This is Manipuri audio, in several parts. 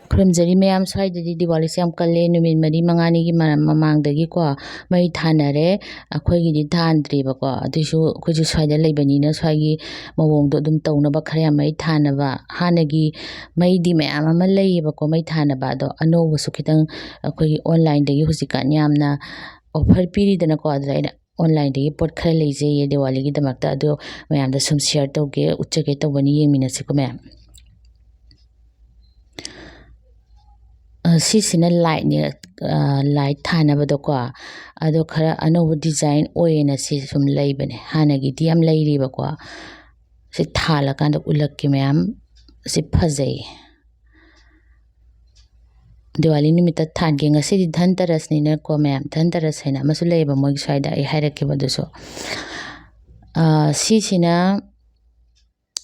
ꯈꯨꯔꯨꯝꯖꯔꯤ ꯃꯌꯥꯝ ꯁ꯭ꯋꯥꯏꯗꯗꯤ ꯗꯤꯋꯥꯂꯤꯁꯦ ꯌꯥꯝ ꯀꯜꯂꯦ ꯅꯨꯃꯤꯠ 4-5ꯅꯤꯒꯤ ꯃꯃꯥꯡꯗꯒꯤꯀꯣ ꯃꯩ ꯊꯥꯅꯔꯦ ꯑꯩꯈꯣꯏꯒꯤꯗꯤ ꯊꯥꯟꯗ꯭ꯔꯤꯕꯀꯣ ꯑꯗꯨꯏꯁꯨ ꯑꯩꯈꯣꯏꯁꯨ ꯁ꯭ꯋꯥꯏꯗ ꯂꯩꯕꯅꯤꯅ ꯁ꯭ꯋꯥꯏꯒꯤ ꯃꯑꯣꯡꯗꯣ ꯑꯗꯨꯝ ꯇꯧꯅꯕ ꯈꯔ ꯌꯥꯝ ꯃꯩ ꯊꯥꯅꯕ ꯍꯥꯟꯅꯒꯤ ꯃꯩꯗꯤ ꯃꯌꯥꯝ ꯑꯃ ꯂꯩꯌꯦꯕꯀꯣ ꯃꯩ ꯊꯥꯅꯕ ꯑꯗꯣ ꯑꯅꯧꯕꯁꯨ ꯈꯤꯇꯪ ꯑꯩꯈꯣꯏꯒꯤ ꯑꯣꯟꯂꯥꯏꯟꯗꯒꯤ ꯍꯧꯖꯤꯛꯀꯥꯟ ꯌꯥꯝꯅ ꯑꯣꯐꯔ ꯄꯤꯔꯤꯗꯅꯀꯣ ꯑꯗꯨꯗ ꯑꯩꯅ ꯑꯣꯟꯂꯥꯏꯟꯗꯒꯤ ꯄꯣꯠ ꯈꯔ ꯂꯩꯖꯩꯌꯦ ꯗꯤꯋꯥꯂꯤꯒꯤꯗꯃꯛꯇ ꯑꯗꯣ ꯃꯌꯥꯝꯗ ꯁꯨꯝ ꯁꯤꯌꯔ ꯇꯧꯒꯦ ꯎꯠꯆꯒꯦ ꯇꯧꯕꯅꯤ ꯌꯦꯡꯃꯤꯟꯅꯁꯤꯀꯣ ꯃꯌꯥꯝ ꯁꯤꯁꯤꯅ ꯂꯥꯏꯠꯅꯦ ꯂꯥꯏꯠ ꯊꯥꯅꯕꯗꯣꯀꯣ ꯑꯗꯣ ꯈꯔ ꯑꯅꯧꯕ ꯗꯤꯖꯥꯏꯟ ꯑꯣꯏꯌꯦꯅ ꯁꯤ ꯁꯨꯝ ꯂꯩꯕꯅꯦ ꯍꯥꯟꯅꯒꯤꯗꯤ ꯌꯥꯝ ꯂꯩꯔꯤꯕꯀꯣ ꯁꯤ ꯊꯥꯜꯂꯀꯥꯟꯗ ꯎꯠꯂꯛꯀꯦ ꯃꯌꯥꯝ ꯁꯤ ꯐꯖꯩ ꯗꯤꯋꯥꯂꯤ ꯅꯨꯃꯤꯠꯇ ꯊꯥꯟꯒꯦ ꯉꯁꯤꯗꯤ ꯙꯟꯇꯦꯔꯁꯅꯤꯅꯀꯣ ꯃꯌꯥꯝ ꯙꯟꯇꯦꯔꯁ ꯍꯥꯏꯅ ꯑꯃꯁꯨ ꯂꯩꯌꯦꯕ ꯃꯣꯏꯒꯤ ꯁ꯭ꯋꯥꯏꯗ ꯑꯩ ꯍꯥꯏꯔꯛꯀꯦꯕ ꯑꯗꯨꯁꯨ ꯁꯤꯁꯤꯅ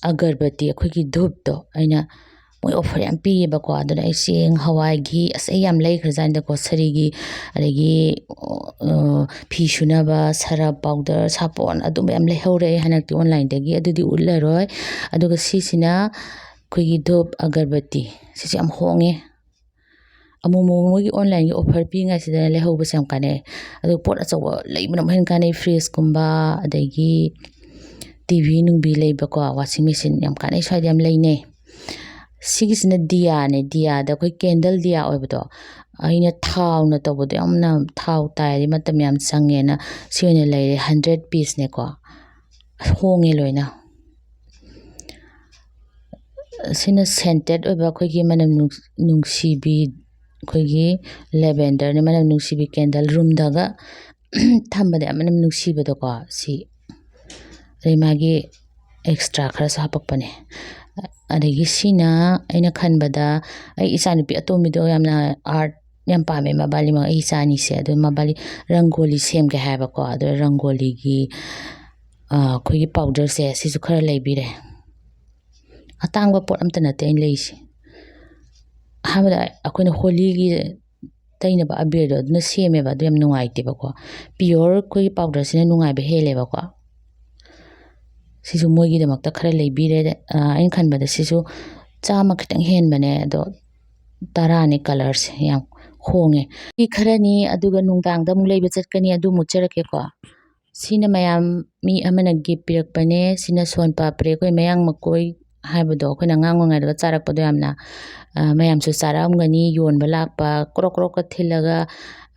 ꯑꯒꯔꯕꯇꯤ ꯑꯩꯈꯣꯏꯒꯤ ꯙꯨꯞꯇꯣ ꯑꯩꯅ ꯃꯣꯏ ꯑꯣꯐꯔ ꯌꯥꯝ ꯄꯤꯌꯦꯕꯀꯣ ꯑꯗꯨꯅ ꯑꯩ ꯆꯦꯡ ꯍꯋꯥꯏ ꯘꯤ ꯑꯁ ꯑꯩ ꯌꯥꯝ ꯂꯩꯈ꯭ꯔꯖꯥꯠꯅꯤꯗꯀꯣ ꯁꯥꯔꯤꯒꯤ ꯑꯗꯒꯤ ꯐꯤ ꯁꯨꯅꯕ ꯁꯔꯞ ꯄꯥꯎꯗꯔ ꯁꯥꯄꯣꯟ ꯑꯗꯨꯝꯕ ꯌꯥꯝ ꯂꯩꯍꯧꯔꯦ ꯑꯩ ꯍꯟꯗꯛꯇꯤ ꯑꯣꯟꯂꯥꯏꯟꯗꯒꯤ ꯑꯗꯨꯗꯤ ꯎꯠꯂꯔꯣꯏ ꯑꯗꯨꯒ ꯁꯤꯁꯤꯅ ꯑꯩꯈꯣꯏꯒꯤ ꯙꯨꯞ ꯑꯒꯔꯕꯇꯤ ꯁꯤꯁꯨ ꯌꯥꯝ ꯍꯣꯡꯉꯦ ꯑꯃꯨꯛ ꯃꯣꯏꯒꯤ ꯑꯣꯟꯂꯥꯏꯟꯒꯤ ꯑꯣꯐꯔ ꯄꯤꯉꯩꯁꯤꯗ ꯂꯩꯍꯧꯕꯁꯦ ꯌꯥꯝ ꯀꯥꯟꯅꯩ ꯑꯗꯨꯒ ꯄꯣꯠ ꯑꯆꯧꯕ ꯂꯩꯕꯅ ꯑꯃꯨꯛ ꯍꯦꯟꯅ ꯀꯥꯟꯅꯩ ꯐ꯭ꯔꯤꯖꯀꯨꯝꯕ ꯑꯗꯒꯤ ꯇꯤꯚꯤ ꯅꯨꯡꯕꯤ ꯂꯩꯕꯀꯣ ꯋꯥꯁꯤꯡ ꯃꯦꯆꯤꯟ ꯌꯥꯝ ꯀꯥꯟꯅꯩ ꯁ꯭ꯋꯥꯏꯗ ꯌꯥꯝ ꯂꯩꯅꯩ ꯁꯤꯒꯤꯁꯤꯅ ꯗꯤꯌꯥꯅꯦ ꯗꯤꯌꯥꯗ ꯑꯩꯈꯣꯏ ꯀꯦꯟꯗꯜ ꯗꯤꯌꯥ ꯑꯣꯏꯕꯗꯣ ꯑꯩꯅ ꯊꯥꯎꯅ ꯇꯧꯕꯗꯣ ꯌꯥꯝꯅ ꯊꯥꯎ ꯇꯥꯏꯔꯗꯤ ꯃꯇꯝ ꯌꯥꯝ ꯆꯪꯉꯦꯅ ꯁꯤ ꯑꯣꯏꯅ ꯂꯩꯔꯦ 100 ꯄꯤꯁꯅꯦꯀꯣ ꯍꯣꯡꯉꯦ ꯂꯣꯏꯅ ꯁꯤꯅ ꯁꯦꯟꯇꯦꯠ ꯑꯣꯏꯕ ꯑꯩꯈꯣꯏꯒꯤ ꯃꯅꯝ ꯅꯨꯡꯁꯤꯕꯤ ꯑꯩꯈꯣꯏꯒꯤ ꯂꯦꯚꯦꯟꯗꯔꯅꯤ ꯃꯅꯝ ꯅꯨꯡꯁꯤꯕꯤ ꯀꯦꯟꯗꯜ ꯔꯨꯝꯗꯒ ꯊꯝꯕꯗ ꯌꯥꯝ ꯃꯅꯝ ꯅꯨꯡꯁꯤꯕꯗꯣꯀꯣ ꯁꯤ ꯑꯗꯩ ꯃꯥꯒꯤ ꯑꯦꯛꯁꯇ꯭ꯔꯥ ꯈꯔꯁꯨ ꯍꯥꯞꯄꯛꯄꯅꯦ ꯑꯗꯒꯤ ꯁꯤꯅ ꯑꯩꯅ ꯈꯟꯕꯗ ꯑꯩ ꯏꯆꯥꯅꯨꯄꯤ ꯑꯇꯣꯝꯕꯤꯗꯣ ꯌꯥꯝꯅ ꯑꯥꯔꯠ ꯌꯥꯝ ꯄꯥꯝꯃꯦ ꯃꯕꯥꯅꯤꯃꯛ ꯑꯩ ꯏꯆꯥ ꯑꯅꯤꯁꯦ ꯑꯗꯨ ꯃꯕꯥꯅꯤ ꯔꯪꯒꯣꯂꯤ ꯁꯦꯝꯒꯦ ꯍꯥꯏꯕꯀꯣ ꯑꯗꯣ ꯔꯪꯒꯣꯂꯤꯒꯤ ꯑꯩꯈꯣꯏꯒꯤ ꯄꯥꯎꯗꯔꯁꯦ ꯁꯤꯁꯨ ꯈꯔ ꯂꯩꯕꯤꯔꯦ ꯑꯇꯥꯡꯕ ꯄꯣꯠ ꯑꯝꯇ ꯅꯠꯇꯦ ꯑꯩꯅ ꯂꯩꯔꯤꯁꯦ ꯑꯍꯥꯟꯕꯗ ꯑꯩꯈꯣꯏꯅ ꯍꯣꯂꯤꯒꯤ ꯇꯩꯅꯕ ꯑꯕꯤꯔꯗꯣ ꯑꯗꯨꯅ ꯁꯦꯝꯃꯦꯕ ꯑꯗꯨ ꯌꯥꯝ ꯅꯨꯡꯉꯥꯏꯇꯦꯕꯀꯣ ꯄꯤꯌꯣꯔ ꯑꯩꯈꯣꯏꯒꯤ ꯄꯥꯎꯗꯔꯁꯤꯅ ꯅꯨꯡꯉꯥꯏꯕ ꯍꯦꯜꯂꯦꯕꯀꯣ ꯁꯤꯁꯨ ꯃꯣꯏꯒꯤꯗꯃꯛꯇ ꯈꯔ ꯂꯩꯕꯤꯔꯦ ꯑꯩꯅ ꯈꯟꯕꯗ ꯁꯤꯁꯨ 100 ꯈꯤꯇꯪ ꯍꯦꯟꯕꯅꯦ ꯑꯗꯣ 10ꯅꯤ ꯀꯂꯔꯁꯦ ꯌꯥꯝ ꯍꯣꯡꯉꯦ ꯁꯤ ꯈꯔꯅꯤ ꯑꯗꯨꯒ ꯅꯨꯡꯗꯥꯡꯗ ꯑꯃꯨꯛ ꯂꯩꯕ ꯆꯠꯀꯅꯤ ꯑꯗꯨ ꯃꯨꯠꯆꯔꯛꯀꯦꯀꯣ ꯁꯤꯅ ꯃꯌꯥꯝ ꯃꯤ ꯑꯃꯅ ꯒꯤꯐ ꯄꯤꯔꯛꯄꯅꯦ ꯁꯤꯅ ꯁꯣꯟ ꯄꯥꯄ꯭ꯔꯦ ꯑꯩꯈꯣꯏ ꯃꯌꯥꯡ ꯃꯀꯣꯏ ꯍꯥꯏꯕꯗꯣ ꯑꯩꯈꯣꯏꯅ ꯑꯉꯥꯡ ꯑꯣꯏꯔꯤꯉꯩꯗ ꯆꯥꯔꯛꯄꯗꯣ ꯌꯥꯝꯅ ꯃꯌꯥꯝꯁꯨ ꯆꯥꯔꯛꯑꯝꯒꯅꯤ ꯌꯣꯟꯕ ꯂꯥꯛꯄ ꯀ꯭ꯔꯣꯛ ꯀ꯭ꯔꯣꯛꯀ ꯊꯤꯜꯂꯒ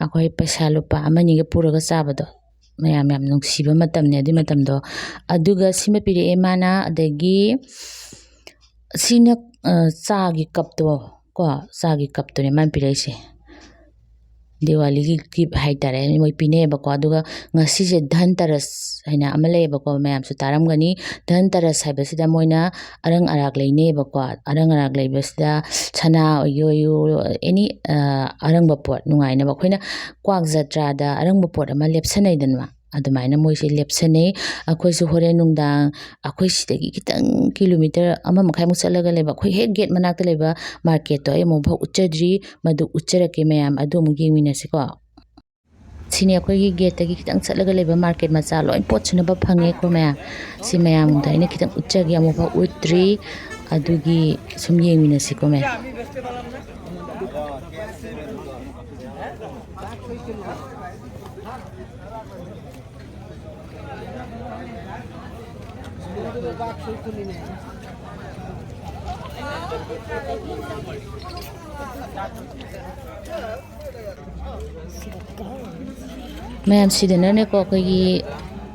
ꯑꯩꯈꯣꯏ ꯄꯩꯁꯥ ꯂꯨꯄꯥ 1-2ꯒ ꯄꯨꯔꯒ ꯆꯥꯕꯗꯣ ꯃꯌꯥꯝ ꯌꯥꯝ ꯅꯨꯡꯁꯤꯕ ꯃꯇꯝꯅꯦ ꯑꯗꯨꯏ ꯃꯇꯝꯗꯣ ꯑꯗꯨꯒ ꯁꯤꯃ ꯄꯤꯔꯛꯑꯦ ꯃꯥꯅ ꯑꯗꯒꯤ ꯁꯤꯅ ꯆꯥꯒꯤ ꯀꯞꯇꯣ ꯀꯣ ꯆꯥꯒꯤ ꯀꯞꯇꯨꯅꯦ ꯃꯥꯅ ꯄꯤꯔꯛꯏꯁꯦ ꯗꯤꯋꯥꯂꯤꯒꯤ ꯒꯤꯐ ꯍꯥꯏꯇꯥꯔꯦ ꯃꯣꯏ ꯄꯤꯅꯩꯌꯦꯕꯀꯣ ꯑꯗꯨꯒ ꯉꯁꯤꯁꯦ ꯙꯟꯇꯦꯔꯁ ꯍꯥꯏꯅ ꯑꯃ ꯂꯩꯌꯦꯕꯀꯣ ꯃꯌꯥꯝꯁꯨ ꯇꯥꯔꯝꯒꯅꯤ ꯙꯟꯇꯦꯔꯁ ꯍꯥꯏꯕꯁꯤꯗ ꯃꯣꯏꯅ ꯑꯔꯪ ꯑꯔꯥꯛ ꯂꯩꯅꯩꯌꯦꯕꯀꯣ ꯑꯔꯪ ꯑꯔꯥꯛ ꯂꯩꯕꯁꯤꯗ ꯁꯅꯥ ꯑꯣꯏꯌꯨ ꯑꯦꯅꯤ ꯑꯔꯪꯕ ꯄꯣꯠ ꯅꯨꯡꯉꯥꯏꯅꯕ ꯑꯩꯈꯣꯏꯅ ꯀ꯭ꯋꯥꯛ ꯖꯇ꯭ꯔꯥꯗ ꯑꯔꯪꯕ ꯄꯣꯠ ꯑꯃ ꯂꯦꯞꯁꯟꯅꯩꯗꯅ ꯑꯗꯨꯃꯥꯏꯅ ꯃꯣꯏꯁꯦ ꯂꯦꯞꯁꯟꯅꯩ ꯑꯩꯈꯣꯏꯁꯨ ꯍꯣꯔꯦꯟ ꯅꯨꯡꯗꯥꯡ ꯑꯩꯈꯣꯏ ꯁꯤꯗꯒꯤ ꯈꯤꯇꯪ ꯀꯤꯂꯣꯃꯤꯇꯔ 1.5 ꯆꯠꯂꯒ ꯂꯩꯕ ꯑꯩꯈꯣꯏ ꯍꯦꯛ ꯒꯦꯠ ꯃꯅꯥꯛꯇ ꯂꯩꯕ ꯃꯥꯔꯀꯦꯠꯇꯣ ꯑꯩ ꯑꯃꯨꯛꯐꯥꯎ ꯎꯠꯆꯗ꯭ꯔꯤ ꯃꯗꯨ ꯎꯠꯆꯔꯛꯀꯦ ꯃꯌꯥꯝ ꯑꯗꯨ ꯑꯃꯨꯛ ꯌꯦꯡꯃꯤꯟꯅꯁꯤꯀꯣ ꯁꯤꯅꯤ ꯑꯩꯈꯣꯏꯒꯤ ꯒꯦꯠꯇꯒꯤ ꯈꯤꯇꯪ ꯆꯠꯂꯒ ꯂꯩꯕ ꯃꯥꯔꯀꯦꯠ ꯃꯆꯥ ꯂꯣꯏ ꯄꯣꯠ ꯁꯨꯅꯕ ꯐꯪꯉꯦꯀꯣ ꯃꯌꯥꯝ ꯁꯤ ꯃꯌꯥꯝꯗ ꯑꯩꯅ ꯈꯤꯇꯪ ꯎꯠꯆꯒꯦ ꯑꯃꯨꯛꯐꯥꯎ ꯎꯠꯇ꯭ꯔꯤ ꯑꯗꯨꯒꯤ ꯁꯨꯝ ꯌꯦꯡꯃꯤꯟꯅꯁꯤꯀꯣ ꯃꯌꯥꯝ ꯃꯌꯥꯝ ꯁꯤꯗꯅꯅꯦꯀꯣ ꯑꯩꯈꯣꯏꯒꯤ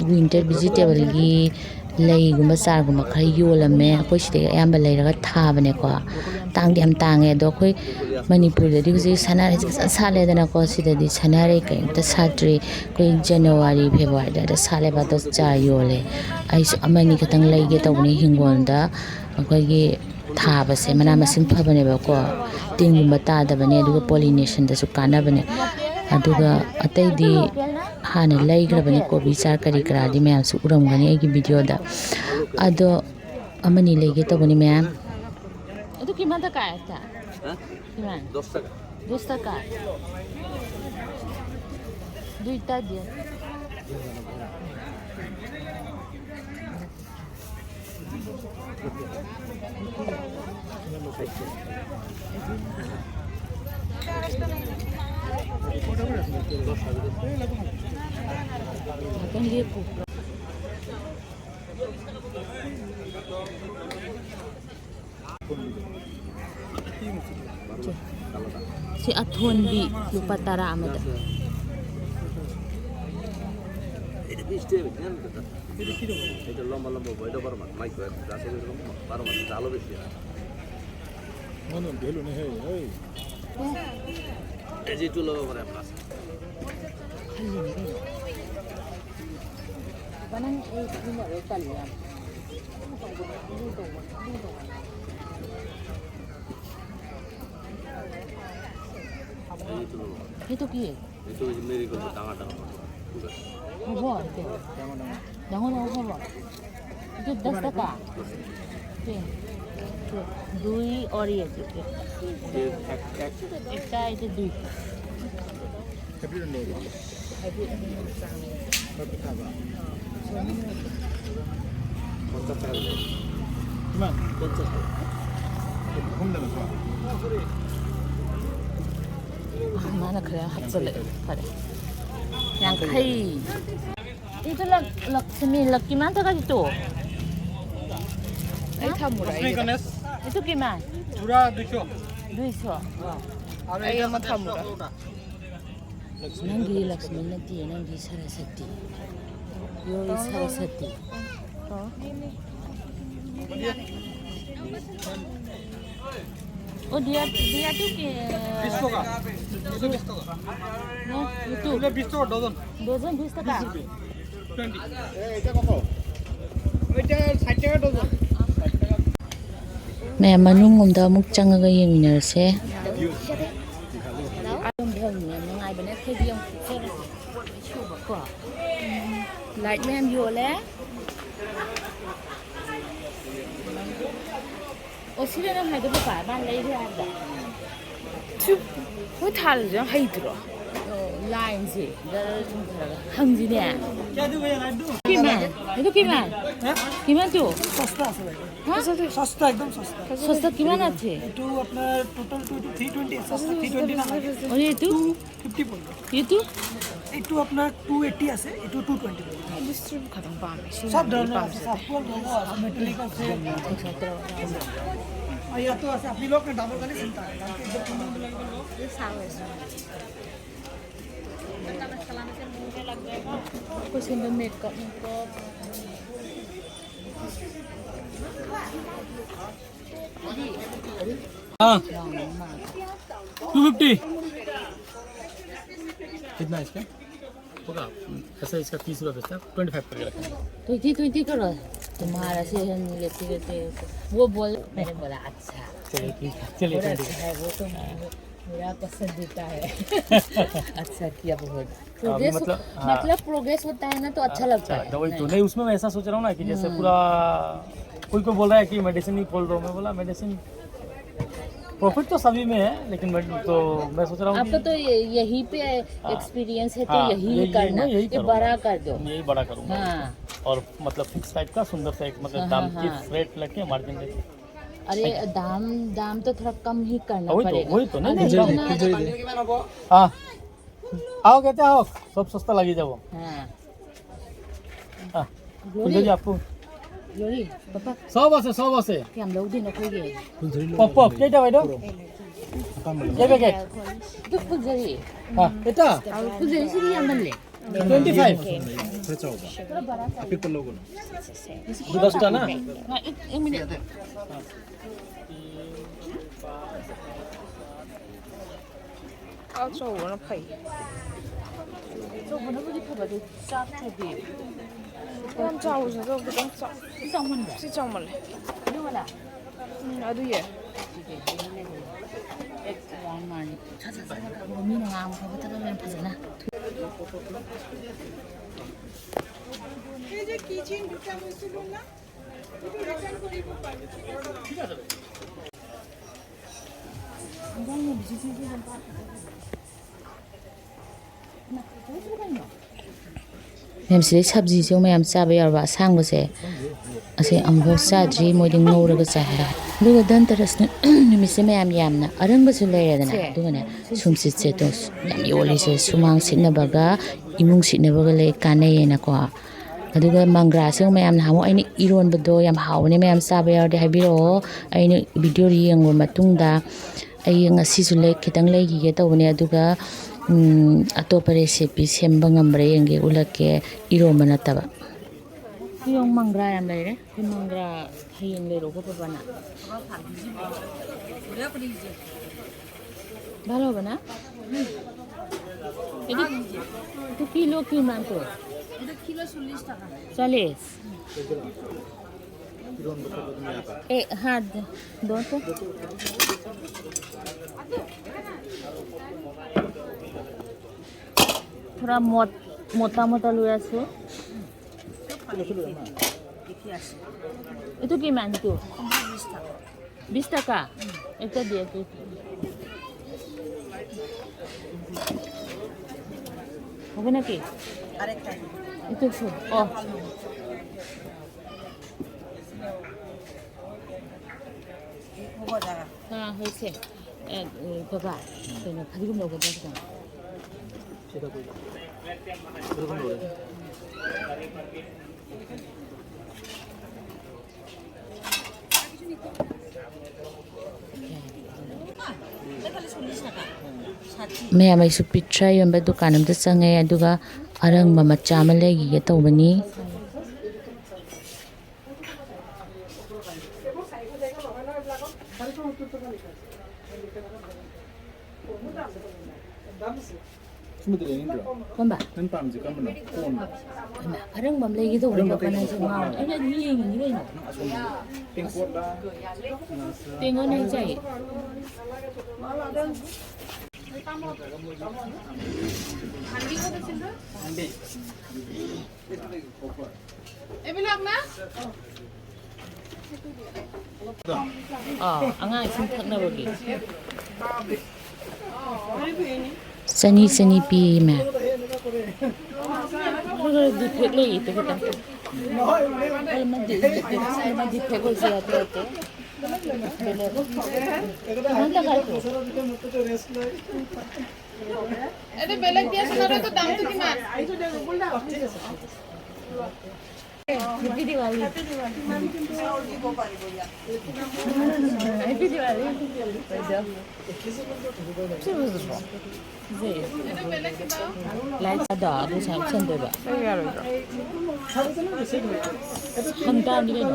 ꯋꯤꯟꯇꯔ ꯚꯤꯖꯤꯇꯦꯕꯜꯒꯤ ꯂꯩꯒꯨꯝꯕ ꯆꯥꯔꯒꯨꯝꯕ ꯈꯔ ꯌꯣꯜꯂꯝꯃꯦ ꯑꯩꯈꯣꯏ ꯁꯤꯗꯒꯤ ꯑꯌꯥꯝꯕ ꯂꯩꯔꯒ ꯊꯥꯕꯅꯦꯀꯣ ꯇꯥꯡꯗꯤ ꯌꯥꯝ ꯇꯥꯡꯉꯦ ꯑꯗꯣ ꯑꯩꯈꯣꯏ ꯃꯅꯤꯄꯨꯔꯗꯗꯤ ꯍꯧꯖꯤꯛ ꯁꯅꯥꯔꯩꯁꯦ ꯐꯖꯅ ꯁꯥꯠꯂꯦꯗꯅꯀꯣ ꯁꯤꯗꯗꯤ ꯁꯅꯥꯔꯩ ꯀꯔꯤꯝꯇ ꯁꯥꯠꯇ꯭ꯔꯤ ꯑꯩꯈꯣꯏ ꯖꯅꯋꯥꯔꯤ ꯐꯦꯕꯋꯥꯔꯤ ꯑꯗꯨꯋꯥꯏꯗ ꯁꯥꯠꯂꯦꯕ ꯑꯗꯣ ꯆꯥꯔ ꯌꯣꯜꯂꯦ ꯑꯩꯁꯨ 1-2 ꯈꯤꯇꯪ ꯂꯩꯒꯦ ꯇꯧꯕꯅꯤ ꯍꯤꯡꯒꯣꯜꯗ ꯑꯩꯈꯣꯏꯒꯤ ꯊꯥꯕꯁꯦ ꯃꯅꯥ ꯃꯁꯤꯡ ꯐꯕꯅꯦꯕꯀꯣ ꯇꯤꯟꯒꯨꯝꯕ ꯇꯥꯗꯕꯅꯦ ꯑꯗꯨꯒ ꯄꯣꯂꯤꯅꯦꯁꯟꯗꯁꯨ ꯀꯥꯟꯅꯕꯅꯦ ꯑꯗꯨꯒ ꯑꯇꯩꯗꯤ ꯍꯥꯟꯅ ꯂꯩꯈ꯭ꯔꯕꯅꯤ ꯀꯣꯕꯤ ꯆꯥꯔ ꯀꯔꯤ ꯀꯔꯥꯗꯤ ꯃꯌꯥꯝꯁꯨ ꯎꯔꯝꯒꯅꯤ ꯑꯩꯒꯤ ꯚꯤꯗꯤꯑꯣꯗ ꯑꯗꯣ 1-2 ꯂꯩꯒꯦ ꯇꯧꯕꯅꯤ ꯃꯌꯥꯝ itu gimana kak Esta? Gimana? 2 টাকা 2টা দিয়ে Kan dia ku. Si Athon bi lupa tara amada. এটা লম্বা লম্বা বইটা বড় মাছ মাইক গাছে বড় মাছ চালও বেশি মনে বেলু নেই এই এই যে চুলো করে আপনার Banang eh ini ada kalian. Itu ki? itu মেরি করে টাঙা টাঙা Apa itu? Jangan apa? Itu 10 taka. Dui और ये একটা itu দুই mana kaya hapsale pare yang kai itu Lakshmi gimana tadi tuh itu gimana पूरा 200 200 mata murah Lakshmi nanti Saraswati Yoi Saraswati oh dia tuh kayak 20 का no itu 20 का डजन dozen 20 taka 20 এটা কত ওইটা 60 টাকা dozen Mẹ manungomda amuk changaga yengminarse. Light man yo le o sire na hai da ba ban lai ra da tu ho thal jang hai dro line si da hang ji ne क्या दो भैया लाडू kiman itu kiman kiman tuh सस्ता আছে ভাই হ্যাঁ সস্তা একদম সস্তা সস্তা কিমান আছে একটু আপনার টোটাল 320 সস্তা 320 না और ये तू 50 পড়বে ये तू একটু আপনার 280 আছে একটু 220 পড়বে डिस्ट्रीब्यूट खत्म पाम সব ধরনের আছে সব মেটালিক আছে আর ইয়া তো আছে আপনি লোক না ডাবল গানে চিন্তা है दाम के एकदम कम लगेगा ये सावे कुछ इन मेकअप हाँ 250 कितना इसका होगा ऐसा इसका 30 रुपये बेचता 25 करके रखा 20 करो तुम्हारा से लेते लेते वो बोल मैंने बोला अच्छा चलिए और अच्छा है वो तो मेरा पसंदीदा है अच्छा किया बहुत प्रोग्रेस मतलब प्रोग्रेस होता है ना तो अच्छा लगता है वही तो नहीं उसमें मैं ऐसा सोच रहा हूँ ना कि जैसे पूरा कोई बोल रहा है कि मेडिसिन ही खोल दो मैं बोला मेडिसिन प्रॉफिट तो सभी में है लेकिन तो मैं सोच रहा हूँ आपका तो यही पे एक्सपीरियंस है तो यही करना ये बड़ा कर दो यही बड़ा करूँगा हाँ और मतलब फिक्स टाइप का सुंदर सा एक मतलब दाम की रेट लगे मार्जिन रेट अरे दाम तो थोड़ा कम ही करना पड़ेगा वही तो नहीं हाँ आओ कहते आओ सब सस्ता लगी जाओ हाँ जी आपको 요리 빠빠 100 बसे 그냥 로딩 넣고게 पप केटा भाई दो ये पैकेट 또 풀저리 हाँ बेटा 풀저리 시리 안 달래 25 10 टा ना एक मिनट 아, 저 원래 파이. 저 원래 우리 파봐도 짭조비. 그럼 짜 오셔서 그냥 짜. 짱만데. 짱만래. 이거라. 나도 예. 많이 찾아서 고민을 아무 거부터 그냥 보잖아. এই যে কিচেন দুটা বস্তু না এটা রিটার্ন করিব পারি ঠিক আছে 이거는 무슨 소리야? 나 저기서 가요. ꯃꯦꯝꯁꯤꯗꯩ ꯁꯕꯖꯤꯁꯨ ꯃꯌꯥꯝ ꯆꯥꯕ ꯌꯥꯎꯔꯕ ꯑꯁꯥꯡꯕꯁꯦ ꯑꯁꯤ ꯑꯃꯨꯛꯐꯥꯎ ꯆꯥꯗ꯭ꯔꯤ ꯃꯣꯏꯗꯤ ꯉꯧꯔꯒ ꯆꯥꯏ ꯍꯥꯏ ꯑꯗꯨꯒ ꯙꯟꯇꯦꯔꯁ ꯅꯨꯃꯤꯠꯁꯦ ꯃꯌꯥꯝ ꯌꯥꯝꯅ ꯑꯔꯪꯕꯁꯨ ꯂꯩꯔꯦꯗꯅ ꯑꯗꯨꯒꯅꯦ ꯁꯨꯝꯁꯤꯠꯁꯦ ꯇꯣ ꯌꯥꯝ ꯌꯣꯜꯂꯤꯁꯦ ꯁꯨꯃꯥꯡ ꯁꯤꯠꯅꯕꯒ ꯏꯃꯨꯡ ꯁꯤꯠꯅꯕꯒ ꯂꯩ ꯀꯥꯟꯅꯩꯌꯦꯅꯀꯣ ꯑꯗꯨꯒ ꯃꯪꯒ꯭ꯔꯥꯁꯨ ꯃꯌꯥꯝ ꯅꯍꯥꯟꯃꯨꯛ ꯑꯩꯅ ꯏꯔꯣꯟꯕꯗꯣ ꯌꯥꯝ ꯍꯥꯎꯕꯅꯦ ꯃꯌꯥꯝ ꯆꯥꯕ ꯌꯥꯎꯔꯗꯤ ꯍꯥꯏꯕꯤꯔꯛꯑꯣ ꯑꯩꯅ ꯚꯤꯗꯤꯑꯣ ꯌꯦꯡꯕ ꯃꯇꯨꯡꯗ ꯑꯩ ꯉꯁꯤꯁꯨ ꯈꯤꯇꯪ ꯂꯩꯈꯤꯒꯦ ꯇꯧꯕꯅꯦ ꯑꯗꯨꯒ ꯑꯇꯣꯞꯄ ꯔꯦꯁꯤꯄꯤ ꯁꯦꯝꯕ ꯉꯝꯕ꯭ꯔꯥ ꯌꯦꯡꯒꯦ ꯎꯠꯂꯛꯀꯦ ꯏꯔꯣꯝꯕ ꯅꯠꯇꯕ ꯌꯣꯡ ꯃꯪꯒ꯭ꯔꯥ ꯌꯥꯝ ꯂꯩꯔꯦ ꯑꯩꯈꯣꯏ ꯃꯪꯒ꯭ꯔꯥ ꯍꯌꯦꯡ ꯂꯩꯔꯛꯑꯣ ꯄꯄꯥꯅ ভালো হবে না এটা কিলো কি মান তো এটা কিলো 40 টাকা 40 ए हाँ दो तो थोड़ा मोटा मोटा लुया सो itu gimana tuh 20 টাকা এটা দিয়ে তুই হবে নাকি আরেকটা itu শুন oh হ্যাঁ হয়েছে বাবা 그냥 가지고 먹어봐 그냥 ꯃꯌꯥꯝ ꯑꯩꯁꯨ ꯄꯤꯊ꯭ꯔꯥ ꯌꯣꯟꯕ ꯗꯨꯀꯥꯟ ꯑꯃꯗ ꯆꯪꯉꯦ ꯑꯗꯨꯒ ꯑꯔꯪꯕ ꯃꯆꯥ ꯑꯃ ꯂꯩꯒꯤꯒꯦ ꯇꯧꯕꯅꯤ ꯀꯝꯕ ꯅꯪ ꯄꯥꯝꯁꯤ ꯀꯔꯝꯕꯅꯣ ꯀꯣꯟꯕ ꯑꯔꯪꯕ ꯑꯃ ꯂꯩꯒꯦ ꯇꯧꯕꯅꯤ ꯄꯄꯥꯅ ꯑꯩꯁꯨ ꯉꯥꯎꯔꯦ ꯑꯩꯅ ꯌꯦꯡꯉꯤꯅꯤ ꯀꯩꯅꯣ ꯇꯦꯡꯀꯣꯠꯂ ꯇꯦꯡꯉꯣꯅꯦ ꯆꯥꯏ এইবিলাক না ꯑꯉꯥꯡ ꯏꯁꯤꯡ ꯊꯛꯅꯕꯒꯤ ꯆꯅꯤ ꯆꯅꯤ ꯄꯤꯌꯦ ꯃꯌꯥꯝ ꯗꯤꯐꯦꯛ ꯂꯩ ꯏꯇꯣ ꯈꯤꯇꯪ ডিফেক্ট হৈছে ইয়াতে ইয়াতে এটা বেলেগ দিয়া সোনাৰ তো দামটো কিমান Happy Diwali. Happy Diwali. Happy Diwali. Lights ada, ada sanction deba. Hamdan ni kan?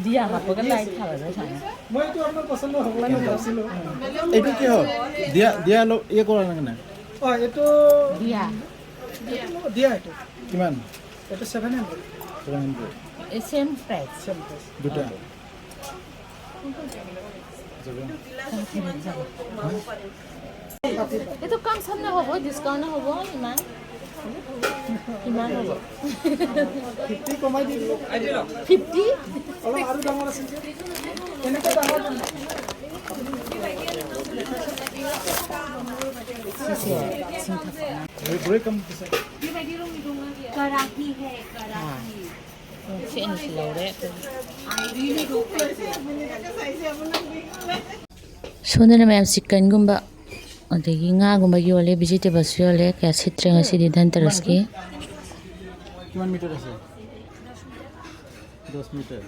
Dia apa kan light था वैसे sana. मैं तो अपना पसंद हो वाला पसंद हो एटू के हो दिया लो ये कोला ना एटू दिया एटू किमान एटू 700 Same price. দুটা itu kam samna hobo discount na hobo iman iman hobo 50 কমাই দি 50 অলপ আৰু ডাঙৰ আছে এনেকৈ ডাঙৰ बड़े कम कराही है कराही Sini laure. Soalnya memang chicken gumba, ada ginga gumba jualnya vegetable jualnya kayak sitreng asih di Dhanteras ki. किमान मीटर আছে 10 मीटर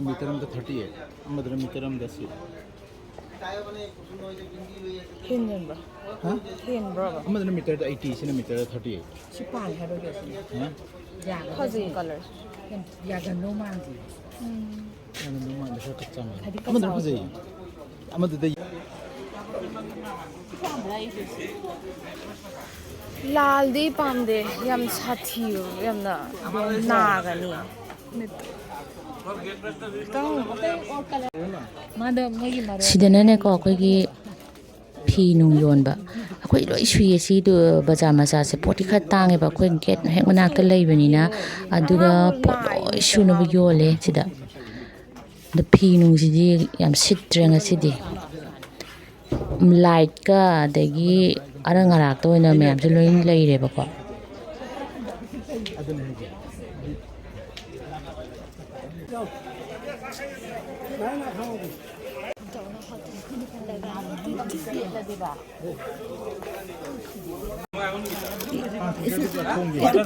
मीटर में 38 আমাদের मीटर में 10 Hindian ba? हां Hindian bro. আমাদের मीटर 80 সিনে मीटर 38 Sipan haro kasi. हां Fuzzy colors. Yagan no mandi. 나는 너무 안 돼서 깜짝이야 আমাদের 부재이 আমাদের laldi pamde yam sathiyo yamna nagani Sidana ko ako'y pi nung yonba. Ako'y loi suye si do bazaar masa se poti khat tangi ba ako'y get hek manakta laibanina aduga potoi suna ba yole sida. The pi nung sidi yam sitreng asidi. Light ka dagi arang arak to na mayam se loi laire ba ko. itu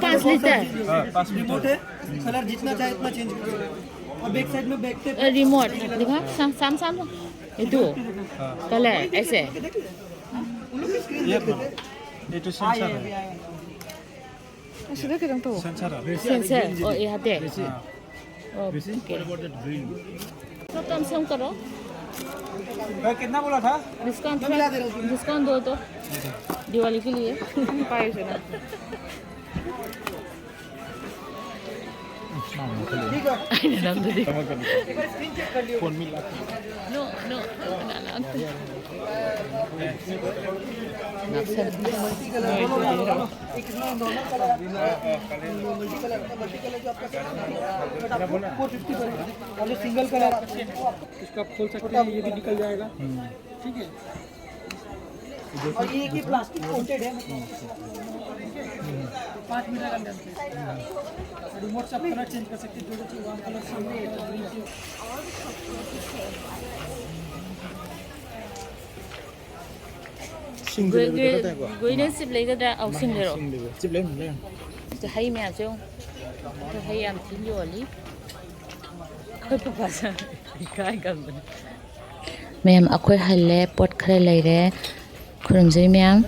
5 liter remote है कलर जितना चाहे उतना चेंज कर सकते हो और बैक साइड में बैक टेप remote देखा sam itu color ऐसे itu sensor Sudah kita tahu. sensor oh iya deh oh तो कम से कम करो कितना बोला था डिस्काउंट दो तो दिवाली के लिए Pakai sana. no एक नॉर्मल कलर मल्टी कलर जो आपका 450 और जो सिंगल कलर इसका खोल सकते हैं ये भी निकल जाएगा ठीक है और ये कि प्लास्टिक कोटेड है 5 मीटर का लेंथ है रिमोट से आप कलर चेंज कर सकते हैं जो चाहिए वन कलर से Guinan sip lấy ra ao sim rồi. Sip lấy mình. Tôi hay mẹ chứ. Tôi hay ăn chín vô lý. Khơi bắp sa. Cái cầm. Mẹ em akwai halle pot khare lai re. Khurum jai mẹ.